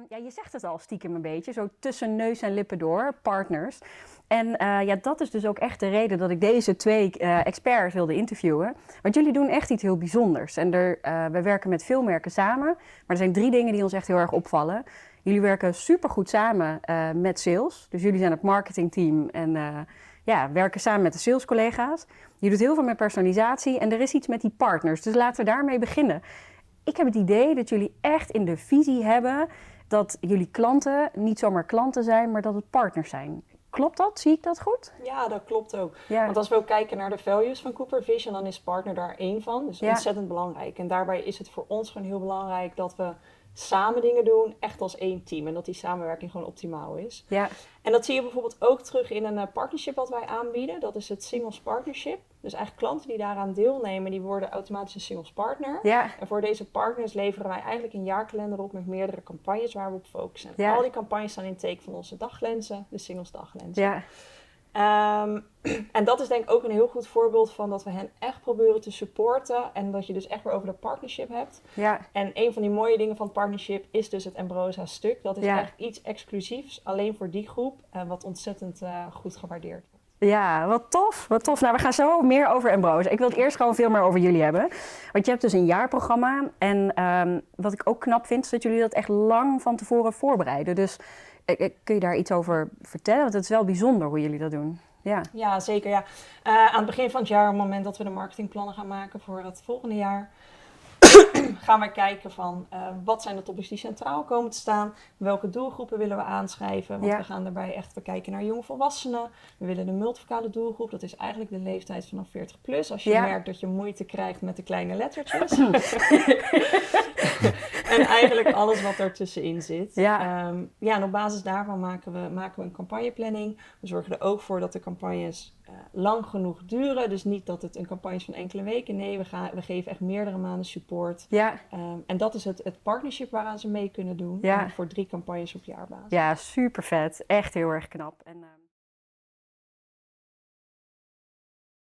Ja, je zegt het al stiekem een beetje, zo tussen neus en lippen door, partners. En ja, dat is dus ook echt de reden dat ik deze twee experts wilde interviewen. Want jullie doen echt iets heel bijzonders. En we werken met veel merken samen, maar er zijn 3 dingen die ons echt heel erg opvallen. Jullie werken supergoed samen met sales. Dus jullie zijn het marketingteam en ja, werken samen met de salescollega's. Je doet heel veel met personalisatie en er is iets met die partners. Dus laten we daarmee beginnen. Ik heb het idee dat jullie echt in de visie hebben dat jullie klanten niet zomaar klanten zijn, maar dat het partners zijn. Klopt dat? Zie ik dat goed? Ja, dat klopt ook. Ja. Want als we ook kijken naar de values van Cooper Vision, dan is partner daar één van. Dus ontzettend belangrijk. En daarbij is het voor ons gewoon heel belangrijk dat we samen dingen doen, echt als één team. En dat die samenwerking gewoon optimaal is. Ja. En dat zie je bijvoorbeeld ook terug in een partnership wat wij aanbieden. Dat is het Singles Partnership. Dus eigenlijk klanten die daaraan deelnemen, die worden automatisch een Singles Partner. Ja. En voor deze partners leveren wij eigenlijk een jaarkalender op met meerdere campagnes waar we op focussen. Ja. Al die campagnes staan in het teken van onze daglenzen, de Singles daglenzen. Ja. En dat is denk ik ook een heel goed voorbeeld van dat we hen echt proberen te supporten. En dat je dus echt weer over de partnership hebt. Ja. En een van die mooie dingen van het partnership is dus het Ambrosia stuk. Dat is echt iets exclusiefs, alleen voor die groep. Wat ontzettend goed gewaardeerd wordt. Ja, wat tof. Wat tof. Nou, we gaan zo meer over Ambrosia. Ik wil het eerst gewoon veel meer over jullie hebben. Want je hebt dus een jaarprogramma. En wat ik ook knap vind, is dat jullie dat echt lang van tevoren voorbereiden. Dus kun je daar iets over vertellen? Want het is wel bijzonder hoe jullie dat doen. Ja, ja zeker. Ja. Aan het begin van het jaar, op het moment dat we de marketingplannen gaan maken voor het volgende jaar, gaan we kijken van wat zijn de topics die centraal komen te staan. Welke doelgroepen willen we aanschrijven. Want we gaan daarbij echt kijken naar jongevolwassenen. We willen de multivocale doelgroep. Dat is eigenlijk de leeftijd vanaf 40 plus. Als je merkt dat je moeite krijgt met de kleine lettertjes. En eigenlijk alles wat ertussenin zit. Ja. En op basis daarvan maken we een campagneplanning. We zorgen er ook voor dat de campagnes lang genoeg duren. Dus niet dat het een campagne is van enkele weken. Nee, we geven echt meerdere maanden support. Ja. En dat is het partnership waaraan ze mee kunnen doen. Voor 3 campagnes op jaarbasis. Ja, super vet. Echt heel erg knap. En,